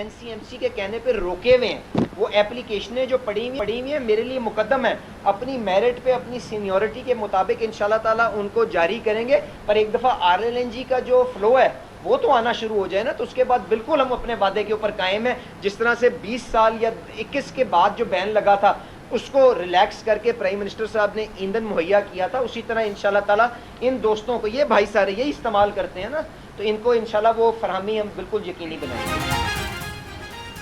NCMC के कहने पर रोके हुए हैं, वो एप्लीकेशनें जो पड़ी हुई हैं मेरे लिए मुकद्दम है, अपनी मेरिट पे अपनी सीनियरिटी के मुताबिक इंशाल्लाह ताला उनको जारी करेंगे। पर एक दफ़ा RLNG का जो फ्लो है वो तो आना शुरू हो जाए ना, तो उसके बाद बिल्कुल हम अपने वादे के ऊपर कायम हैं। जिस तरह से 20 साल या 21 के बाद जो बैन लगा था उसको रिलैक्स करके प्राइम मिनिस्टर साहब ने ईंधन मुहैया किया था, उसी तरह इंशाल्लाह ताला इन दोस्तों को, ये भाई सारे यही इस्तेमाल करते हैं ना, तो इनको इंशाल्लाह वो फरहमी हम बिल्कुल यकीनी बनाएंगे।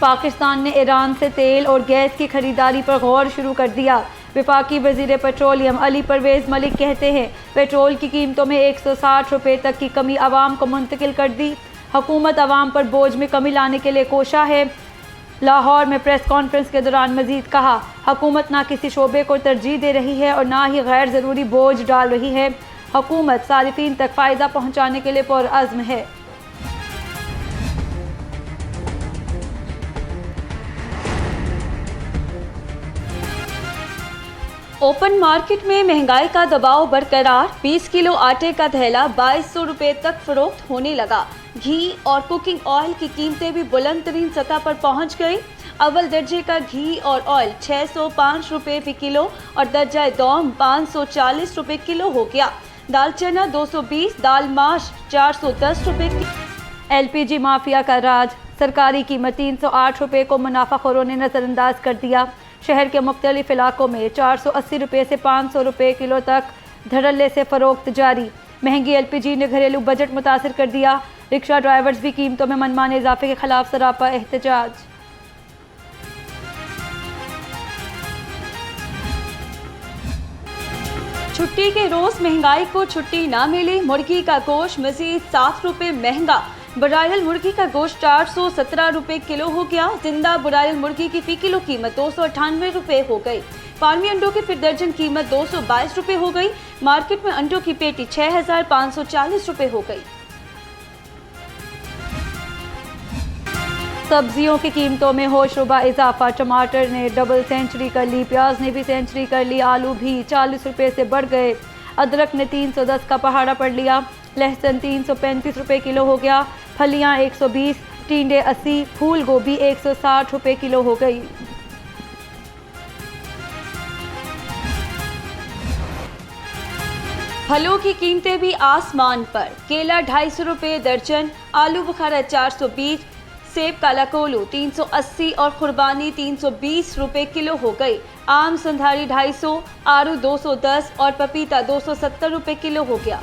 पाकिस्तान ने ईरान से तेल और गैस की खरीदारी पर गौर शुरू कर दिया। वफाकी वज़ीर पेट्रोलियम अली परवेज़ मलिक कहते हैं पेट्रोल की कीमतों में 160 रुपये तक की कमी आवाम को मुंतकिल कर दी। हुकूमत आवाम पर बोझ में कमी लाने के लिए कोशा है। लाहौर में प्रेस कॉन्फ्रेंस के दौरान मजीद कहा, हुकूमत ना किसी शोबे को तरजीह दे रही है और ना ही गैर ज़रूरी बोझ डाल रही है। हुकूमत सारिफीन तक फ़ायदा पहुँचाने के लिए पुरअज़्म है। ओपन मार्केट में महंगाई का दबाव बरकरार। 20 किलो आटे का थैला 2200 रुपये तक फरोख्त होने लगा। घी और कुकिंग ऑयल की कीमतें भी बुलंद तरीन सतह पर पहुंच गई। अव्वल दर्जे का घी और ऑयल 605 रुपये फी किलो और दर्जा दौम 540 रुपये किलो हो गया। दाल चना 220, दाल माश 410 रुपये। LPG माफिया का राज। सरकारी कीमत 308 रुपये को मुनाफाखोरों ने नज़रअंदाज कर दिया। शहर के मुख्तलिफ इलाकों में 480 रुपये से 500 रुपये किलो तक धड़ल्ले से फ़रोख्त जारी। महंगी LPG ने घरेलू बजट मुतासर कर दिया। रिक्शा ड्राइवर्स भी कीमतों में मनमाने इजाफे के खिलाफ सरापा एहतजाज। छुट्टी के रोज महंगाई को छुट्टी ना मिली। मुर्गी का गोश्त मजीद 7 रुपये महंगा। ब्रायलर मुर्गी का गोश्त 417 रुपये किलो हो गया। जिंदा ब्रायलर मुर्गी की फी किलो कीमत 298 रुपये हो गई। फार्मी अंडों की फिर दर्जन कीमत 222 रुपये हो गई। मार्केट में अंडों की पेटी 6540 रुपये हो गई। सब्जियों की कीमतों में होशरुबा इजाफा। टमाटर ने डबल सेंचुरी कर ली, प्याज ने भी सेंचुरी कर ली, आलू भी 40 रुपये से बढ़ गए। अदरक ने 310 का पहाड़ा पढ़ लिया। लहसुन 335 रुपये किलो हो गया। फलियां 120, टिंडे 80, फूल गोभी 160 रुपये किलो हो गई। फलों की कीमतें भी आसमान पर। केला 250 रुपये दर्जन, आलू बुखारा 420, सेब काला कोलू 380 और खुरबानी 320 रुपये किलो हो गई। आम संधारी 250, आरू 210 और पपीता 270 रुपये किलो हो गया।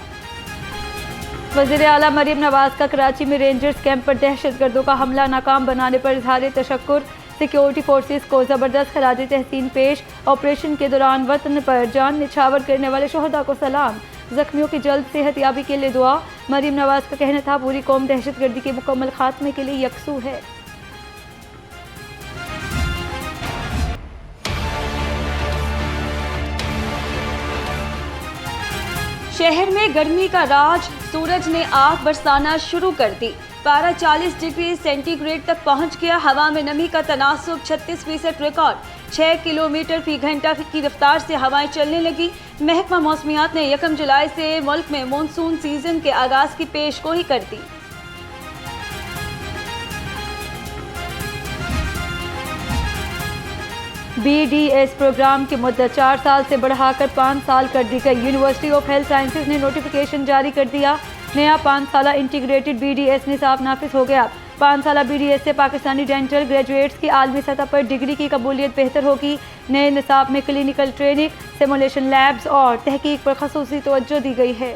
वज़ीर आला मरीम नवाज का कराची में रेंजर्स कैंप पर दहशतगर्दों का हमला नाकाम बनाने पर इजहार तशक्कुर। सिक्योरिटी फोर्सेस को ज़बरदस्त खराज तहसीन पेश। ऑपरेशन के दौरान वतन पर जान निछावर करने वाले शोहदा को सलाम। जख्मियों की जल्द सेहतयाबी के लिए दुआ। मरीम नवाज का कहना था पूरी कौम दहशतगर्दी के मुकम्मल खात्मे के लिए यकसू है। शहर में गर्मी का राज। सूरज ने आग बरसाना शुरू कर दी। पारा 40 डिग्री सेंटीग्रेड तक पहुंच गया। हवा में नमी का तनासुब 36% रिकॉर्ड। 6 किलोमीटर फी घंटा की रफ्तार से हवाएं चलने लगी। महकमा मौसमियात ने 1 जुलाई से मुल्क में मानसून सीजन के आगाज की पेशगोई कर दी। BDS प्रोग्राम की मुद्दत 4 साल से बढ़ाकर 5 साल कर दी गई। यूनिवर्सिटी ऑफ हेल्थ साइंसेज ने नोटिफिकेशन जारी कर दिया। नया 5 साला इंटीग्रेटेड BDS निसाब नाफिज हो गया। 5 साला BDS से पाकिस्तानी डेंटल ग्रेजुएट्स की आलमी सतह पर डिग्री की कबूलियत बेहतर होगी। नए निसाब में क्लिनिकल ट्रेनिंग, सिमुलेशन लैब्स और तहकीक पर खसूसी तवज्जो दी गई है।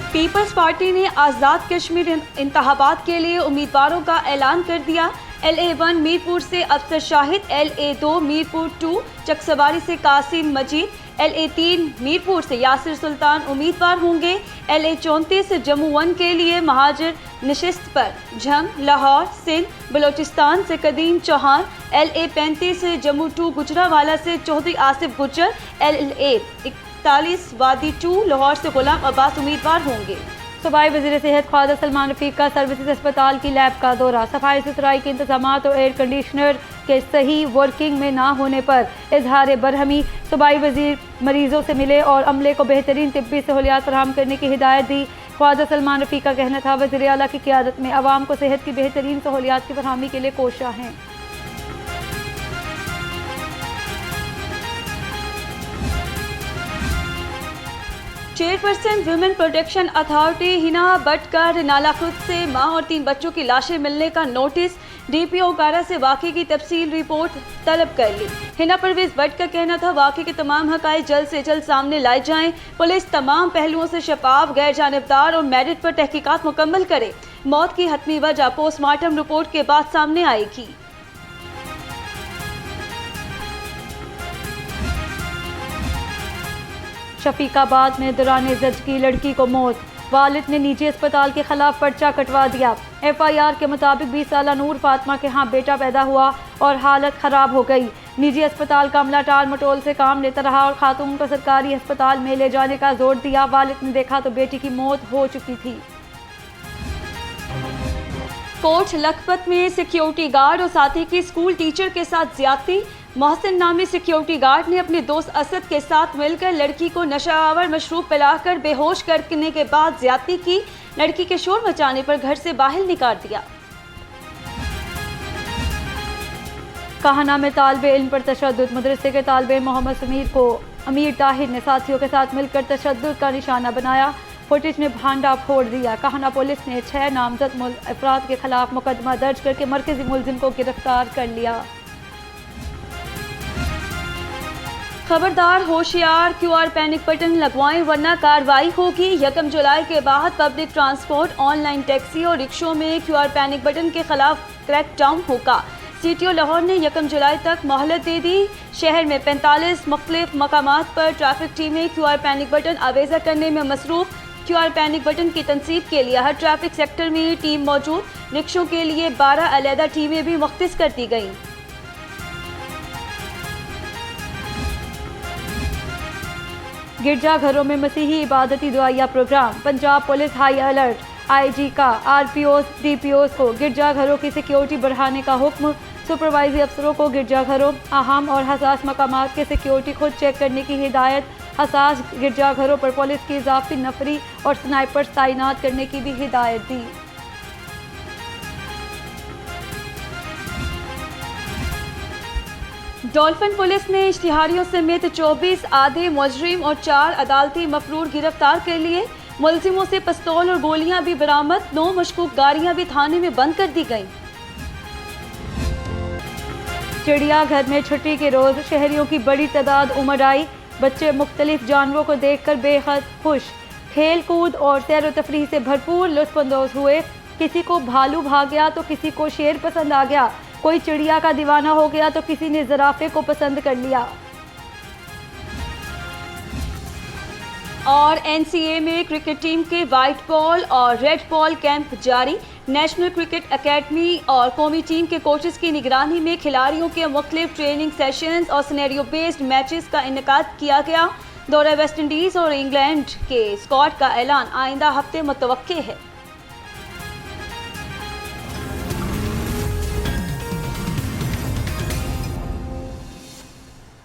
पीपल्स पार्टी ने आज़ाद कश्मीर इंतखाबात के लिए उम्मीदवारों का ऐलान कर दिया। LA1 मीरपुर से अफसर शाहिद, LA2 मीरपुर 2 चकसवारी से कासिम मजीद, LA3 मीरपुर से यासिर सुल्तान उम्मीदवार होंगे। LA34 जम्मू 1 के लिए महाजर नशिस्त पर झंग, लाहौर, सिंध, बलोचिस्तान से कदीम चौहान, LA35 जम्मू 2 गुजरावाला से चौधरी आसिफ गुज्जर, LA41 वादी 2 लाहौर से गुलाम अब्बास उम्मीदवार होंगे। सूबाई वज़ीर सेहत ख्वाजा सलमान रफीक का सर्विसेज अस्पताल की लैब का दौरा। सफाई सुथराई के इंतजामात और एयर कंडीशनर के सही वर्किंग में ना होने पर इजहार बरहमी। सूबाई वज़ीर मरीजों से मिले और अमले को बेहतरीन तिब्बी सहूलियात फराहम करने की हिदायत दी। ख्वाजा सलमान रफीक का कहना था वज़ीर आला की क़यादत में अवाम को सेहत की बेहतरीन सहूलियात की फराहमी के लिए कोशिश हैं। Chairperson women protection authority Hina Bhatt का रिनाला खुद से मां और 3 बच्चों की लाशें मिलने का नोटिस। डीपीओ कारा से वाक़े की तफसील रिपोर्ट तलब कर ली। हिना परवेज भट्ट का कहना था वाक़े के तमाम हक़ाइक़ जल्द से जल्द सामने लाए जाएं। पुलिस तमाम पहलुओं से शफाफ, गैर जानिबदार और मेरिट पर तहकीकात मुकम्मल करे। मौत की हतमी वजह पोस्टमार्टम रिपोर्ट के बाद सामने आएगी। शफीकाबाद में दौरान ज़ज्की लड़की को मौत। वालिद ने निजी अस्पताल के खिलाफ पर्चा कटवा दिया। FIR के मुताबिक 20 साला नूर फातिमा के यहाँ बेटा पैदा हुआ और हालत ख़राब हो गई। निजी अस्पताल का अमला टाल मटोल से काम लेता रहा और खातून को सरकारी अस्पताल में ले जाने का जोर दिया। वालिद ने देखा तो बेटी की मौत हो चुकी थी। कोट लखपत में सिक्योरिटी गार्ड और साथी की स्कूल टीचर के साथ ज्यादती। मोहसिन नामी सिक्योरिटी गार्ड ने अपने दोस्त असद के साथ मिलकर लड़की को नशावर मशरूब पिलाकर बेहोश करने के बाद ज्यादती की। लड़की के शोर मचाने पर घर से बाहर निकाल दिया। काहना में तालिबे इल्म पर तशद्दुद। मदरसे के तालिबे मोहम्मद समीर को अमीर ताहिर ने साथियों के साथ मिलकर तशद्दुद का निशाना बनाया। फुटेज में भांडा फोड़ दिया। काहना पुलिस ने 6 नामजद अफराद के खिलाफ मुकदमा दर्ज करके मरकजी मुलजिम को गिरफ्तार कर लिया। खबरदार, होशियार, QR पैनिक बटन लगवाएं वरना कार्रवाई होगी। 1 जुलाई के बाद पब्लिक ट्रांसपोर्ट, ऑनलाइन टैक्सी और रिक्शों में QR पैनिक बटन के खिलाफ क्रैकडाउन होगा। CTO लाहौर ने 1 जुलाई तक मोहलत दे दी। शहर में 45 मुख्तलिफ मकामात पर ट्रैफिक टीमें QR पैनिक बटन आवेज़ा करने में मसरूफ़। QR पैनिक बटन की तनसीब के लिए हर ट्रैफिक सेक्टर में टीम मौजूद। रिक्शों के लिए 12 अलहदा टीमें भी मुख्तस कर दी गईं। गिरजाघरों में मसीही इबादती दुआया programme. Punjab police high alert. IG का RPOs DPOs को गिरजाघरों की सिक्योरिटी बढ़ाने का हुक्म। सुपरवाइजरी अफसरों को गिरजाघरों, अहम और हसास मकामात के सिक्योरिटी खुद चेक करने की हिदायत। हसास गिरजाघरों पर पुलिस की इजाफी नफरी और स्नाइपर्स तैनात करने की भी हिदायत दी। डॉल्फिन पुलिस ने इश्तिहारियों समेत 24 आधे मुजरिम और 4 अदालती मफरूर गिरफ्तार कर लिए। मुलजिमों से पिस्तौल और गोलियां भी बरामद। 9 मशकूक गाड़ियां भी थाने में बंद कर दी गईं। चिड़ियाघर में छुट्टी के रोज शहरियों की बड़ी तादाद उमड़ आई। बच्चे मुख्तलिफ जानवरों को देखकर बेहद खुश। खेल कूद और सैर व तफरीह से भरपूर लुत्फ़अंदोज़ हुए। किसी को भालू भाग गया तो किसी को शेर पसंद आ गया। कोई चिड़िया का दीवाना हो गया तो किसी ने ज़राफ़े को पसंद कर लिया। और NCA में क्रिकेट टीम के वाइट बॉल और रेड बॉल कैंप जारी। नेशनल क्रिकेट एकेडमी और कौमी टीम के कोचेस की निगरानी में खिलाड़ियों के मुख्तलिफ ट्रेनिंग सेशंस और सिनेरियो बेस्ड मैचेस का इनेकाद किया गया। दौरा वेस्ट इंडीज़ और इंग्लैंड के स्क्वाड का ऐलान आइंदा हफ्ते मुतवक्के है।